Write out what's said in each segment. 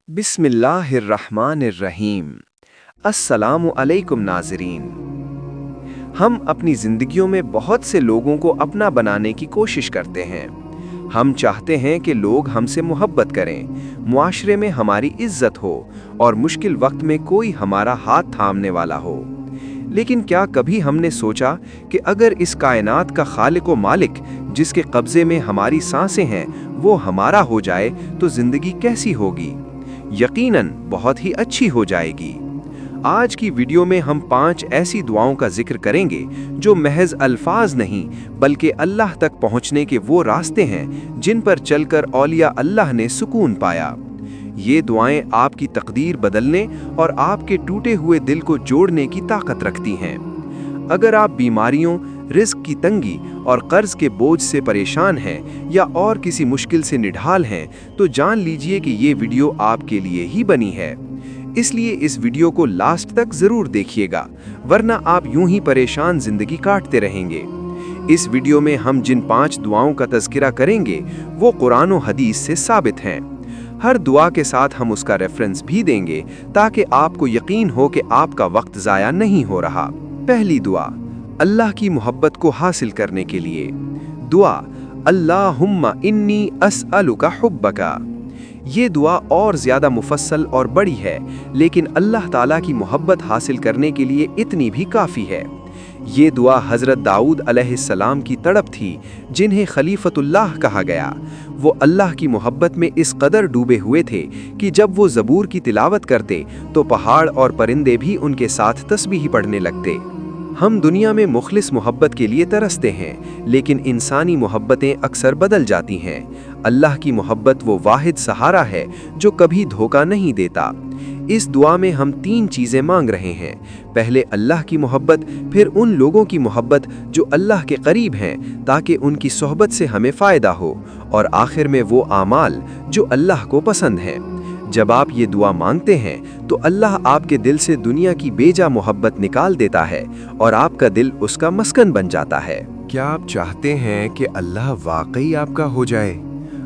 बिस्मिल्लाहिर्रहमानिर्रहीम। अस्सलामु अलैकुम नाज़रीन। हम अपनी ज़िंदगियों में बहुत से लोगों को अपना बनाने की कोशिश करते हैं। हम चाहते हैं कि लोग हमसे मोहब्बत करें, मुआशरे में हमारी इज्जत हो और मुश्किल वक्त में कोई हमारा हाथ थामने वाला हो। लेकिन क्या कभी हमने सोचा कि अगर इस कायनात का खालिक व मालिक, जिसके कब्ज़े में हमारी सांसें हैं, वो हमारा हो जाए तो ज़िंदगी कैसी होगी? यकीनन बहुत ही अच्छी हो जाएगी। आज की वीडियो में हम 5 ऐसी दुआओं का जिक्र करेंगे जो महज अल्फाज नहीं बल्कि अल्लाह तक पहुंचने के वो रास्ते हैं जिन पर चलकर औलिया अल्लाह ने सुकून पाया। ये दुआएं आपकी तकदीर बदलने और आपके टूटे हुए दिल को जोड़ने की ताकत रखती हैं। अगर आप बीमारियों, रिस्क की तंगी और कर्ज के बोझ से परेशान हैं या और किसी मुश्किल से निढाल हैं, तो जान लीजिए कि ये वीडियो आपके लिए ही बनी है। इसलिए इस वीडियो को लास्ट तक जरूर देखिएगा, वरना आप यूं ही परेशान जिंदगी काटते रहेंगे। इस वीडियो में हम जिन 5 दुआओं का तज़किरा करेंगे वो कुरान और हदीस से साबित हैं। हर दुआ के साथ हम उसका रेफरेंस भी देंगे ताकि आपको यकीन हो कि आपका वक्त ज़ाया नहीं हो रहा। पहली दुआ, अल्लाह की मोहब्बत को हासिल करने के लिए। दुआ, अल्लाहुम्मा इन्नी अस्अलुका हुब्बका। ये दुआ और ज़्यादा मुफस्सल और बड़ी है, लेकिन अल्लाह ताला की मोहब्बत हासिल करने के लिए इतनी भी काफ़ी है। ये दुआ हज़रत दाऊद अलैहिस्सलाम की तड़प थी, जिन्हें खलीफतुल्लाह कहा गया। वो अल्लाह की मोहब्बत में इस कदर डूबे हुए थे कि जब वो ज़बूर की तिलावत करते तो पहाड़ और परिंदे भी उनके साथ तस्बीह पढ़ने लगते। हम दुनिया में मुखलिस मोहब्बत के लिए तरसते हैं, लेकिन इंसानी मोहब्बतें अक्सर बदल जाती हैं। अल्लाह की मोहब्बत वो वाहिद सहारा है जो कभी धोखा नहीं देता। इस दुआ में हम 3 चीज़ें मांग रहे हैं। पहले अल्लाह की मोहब्बत, फिर उन लोगों की मोहब्बत जो अल्लाह के करीब हैं ताकि उनकी सोहबत से हमें फ़ायदा हो, और आखिर में वो आमाल जो अल्लाह को पसंद हैं। जब आप ये दुआ मांगते हैं तो अल्लाह आपके दिल से दुनिया की बेजा मोहब्बत निकाल देता है और आपका दिल उसका मस्कन बन जाता है। क्या आप चाहते हैं कि अल्लाह वाकई आपका हो जाए,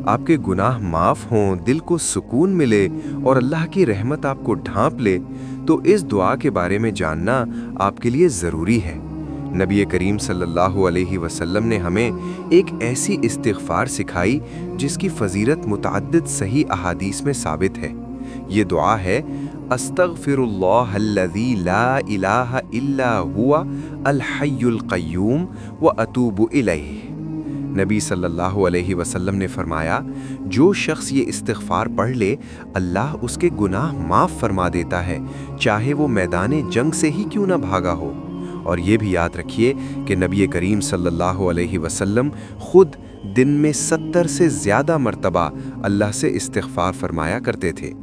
आपके गुनाह माफ़ हों, दिल को सुकून मिले और अल्लाह की रहमत आपको ढांप ले? तो इस दुआ के बारे में जानना आपके लिए ज़रूरी है। नबी करीम सल्लल्लाहु अलैहि वसल्लम ने हमें एक ऐसी इस्तिग़फ़ार सिखाई जिसकी फ़ज़ीलत मुतअद्दिद सही अहादीस में साबित है। ये दुआ है, अस्तग़फ़िरुल्लाहल्लज़ी ला इलाहा इल्ला हुवा अल हय्युल क़य्यूम व अतूबु इलैह। नबी सल्लल्लाहु अलैहि वसल्लम ने फरमाया, जो शख्स ये इस्तिग़फ़ार पढ़ ले, अल्लाह उसके गुनाह माफ़ फरमा देता है, चाहे वो मैदान जंग से ही क्यों ना भागा हो। और ये भी याद रखिए कि नबी करीम सल्लल्लाहु अलैहि वसल्लम खुद दिन में 70 से ज़्यादा मर्तबा अल्लाह से इस्तिग़फ़ार फरमाया करते थे।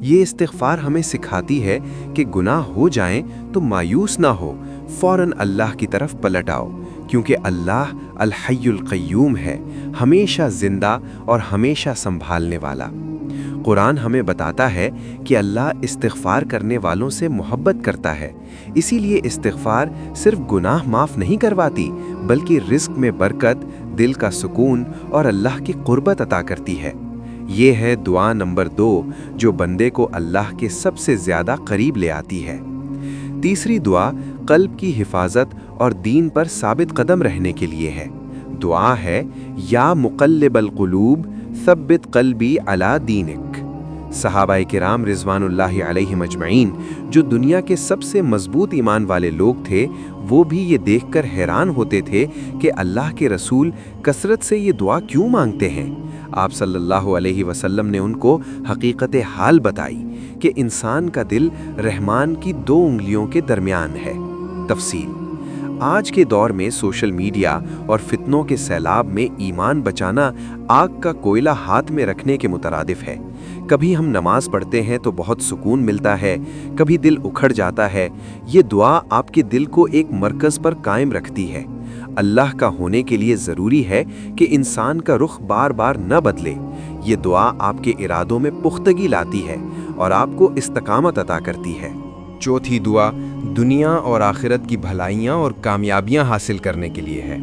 ये इस्तिग़फ़ार हमें सिखाती है कि गुनाह हो जाएं तो मायूस ना हो, फ़ौरन अल्लाह की तरफ पलट आओ, क्योंकि अल्लाह अल हय्युल क़य्यूम है, हमेशा ज़िंदा और हमेशा संभालने वाला। कुरान हमें बताता है कि अल्लाह इस्तिग़फ़ार करने वालों से मोहब्बत करता है। इसीलिए इस्तिग़फ़ार सिर्फ गुनाह माफ़ नहीं करवाती, बल्कि रिज़्क़ में बरकत, दिल का सुकून और अल्लाह की क़ुर्बत अता करती है। ये है दुआ नंबर 2 जो बंदे को अल्लाह के सबसे ज़्यादा करीब ले आती है। तीसरी दुआ क़ल्ब की हिफाजत और दीन पर साबित कदम रहने के लिए है। दुआ है, या मुक़ल्लिबल क़ुलूब सब्बित क़ल्बी अला दीनिक। सहाबाए किराम रिज़वानुल्लाहि अलैहिम अजमईन, जो दुनिया के सबसे मजबूत ईमान वाले लोग थे, वो भी ये देखकर हैरान होते थे कि अल्लाह के रसूल कसरत से ये दुआ क्यों मांगते हैं। आप सल्लल्लाहु अलैहि वसल्लम ने उनको हकीकत हाल बताई कि इंसान का दिल रहमान की 2 उंगलियों के दरमियान है। तफसील, आज के दौर में सोशल मीडिया और फितनों के सैलाब में ईमान बचाना आग का कोयला हाथ में रखने के मुतरादिफ है। कभी हम नमाज पढ़ते हैं तो बहुत सुकून मिलता है, कभी दिल उखड़ जाता है। ये दुआ आपके दिल को एक मरकज़ पर कायम रखती है। अल्लाह का होने के लिए ज़रूरी है कि इंसान का रुख बार बार न बदले। ये दुआ आपके इरादों में पुख्तगी लाती है और आपको इस्तकामत अता करती है। चौथी दुआ दुनिया और आखिरत की भलाइयाँ और कामयाबियाँ हासिल करने के लिए है।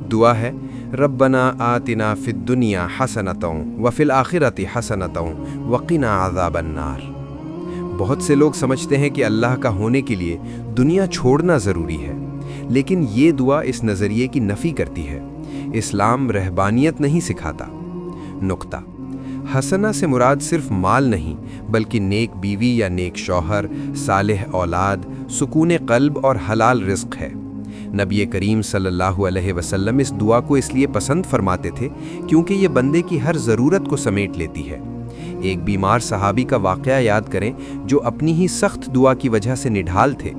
दुआ है, रब्बना आतिना फिद दुनिया हसनतों व फिल आखिरति हसनतों वक़िना अज़ाबन्नार। बहुत से लोग समझते हैं कि अल्लाह का होने के लिए दुनिया छोड़ना ज़रूरी है, लेकिन ये दुआ इस नज़रिए की नफ़ी करती है। इस्लाम रहबानियत नहीं सिखाता। नुक्ता: हसना से मुराद सिर्फ माल नहीं, बल्कि नेक बीवी या नेक शौहर, सालेह औलाद, सुकून क़ल्ब और हलाल रिज़्क़ है। नबी करीम सल्लल्लाहु अलैहि वसल्लम इस दुआ को इसलिए पसंद फरमाते थे क्योंकि ये बंदे की हर ज़रूरत को समेट लेती है। एक बीमार सहाबी का वाक़या याद करें जो अपनी ही सख्त दुआ की वजह से निढाल थे।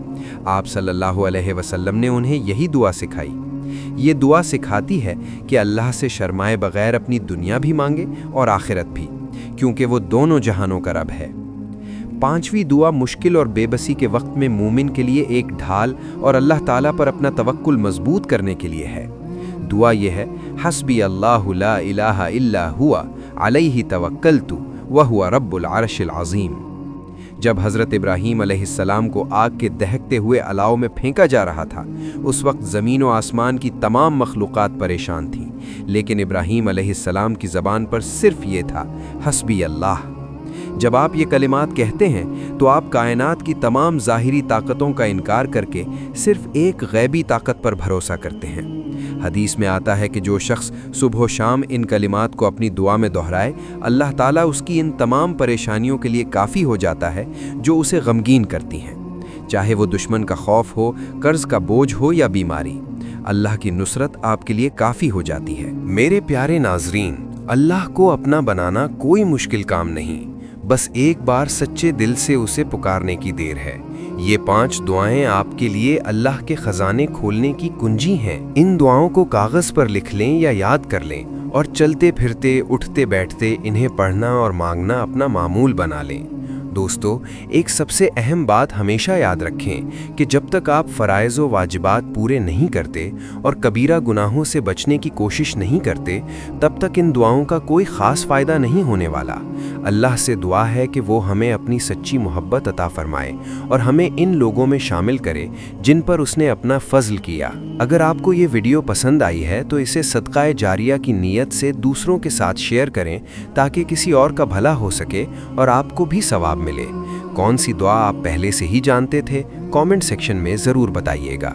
आप सल्लल्लाहु अलैहि वसल्लम ने उन्हें यही दुआ सिखाई। ये दुआ सिखाती है कि अल्लाह से शर्माए बग़ैर अपनी दुनिया भी मांगे और आखिरत भी, क्योंकि वो दोनों जहानों का रब है। पांचवी दुआ मुश्किल और बेबसी के वक्त में मूमिन के लिए एक ढाल और अल्लाह ताला पर अपना तवक्कुल मजबूत करने के लिए है। दुआ यह है, हस्बी अल्लाहु ला इलाहा इल्ला हुआ अलैहि तवक्कलतु व हुवा रब्बुल अर्शिल अज़ीम। जब हज़रत इब्राहीम अलैहिस्सलाम को आग के दहकते हुए अलाव में फेंका जा रहा था, उस वक्त ज़मीन व आसमान की तमाम मखलूक़ात परेशान थीं, लेकिन इब्राहीम अलैहिस्सलाम की ज़बान पर सिर्फ ये था, हस्बी अल्लाह। जब आप ये कलिमात कहते हैं तो आप कायनात की तमाम ज़ाहिरी ताकतों का इनकार करके सिर्फ एक गैबी ताकत पर भरोसा करते हैं। हदीस में आता है कि जो शख्स सुबह शाम इन कलिमात को अपनी दुआ में दोहराए, अल्लाह ताला उसकी इन तमाम परेशानियों के लिए काफ़ी हो जाता है जो उसे गमगीन करती हैं। चाहे वो दुश्मन का खौफ हो, कर्ज का बोझ हो या बीमारी, अल्लाह की नुसरत आपके लिए काफ़ी हो जाती है। मेरे प्यारे नाजरीन, अल्लाह को अपना बनाना कोई मुश्किल काम नहीं, बस एक बार सच्चे दिल से उसे पुकारने की देर है। ये 5 दुआएं आपके लिए अल्लाह के खजाने खोलने की कुंजी हैं। इन दुआओं को कागज़ पर लिख लें या याद कर लें और चलते फिरते, उठते बैठते इन्हें पढ़ना और मांगना अपना मामूल बना लें। दोस्तों, एक सबसे अहम बात हमेशा याद रखें कि जब तक आप फ़राइज़ व वाजिबात पूरे नहीं करते और कबीरा गुनाहों से बचने की कोशिश नहीं करते, तब तक इन दुआओं का कोई ख़ास फ़ायदा नहीं होने वाला। अल्लाह से दुआ है कि वो हमें अपनी सच्ची मोहब्बत अता फ़रमाए और हमें इन लोगों में शामिल करे जिन पर उसने अपना फ़ज़ल किया। अगर आपको ये वीडियो पसंद आई है तो इसे सदक़ाए जारिया की नीयत से दूसरों के साथ शेयर करें ताकि किसी और का भला हो सके और आपको भी सवाब मिले। कौन सी दुआ आप पहले से ही जानते थे? कमेंट सेक्शन में ज़रूर बताइएगा।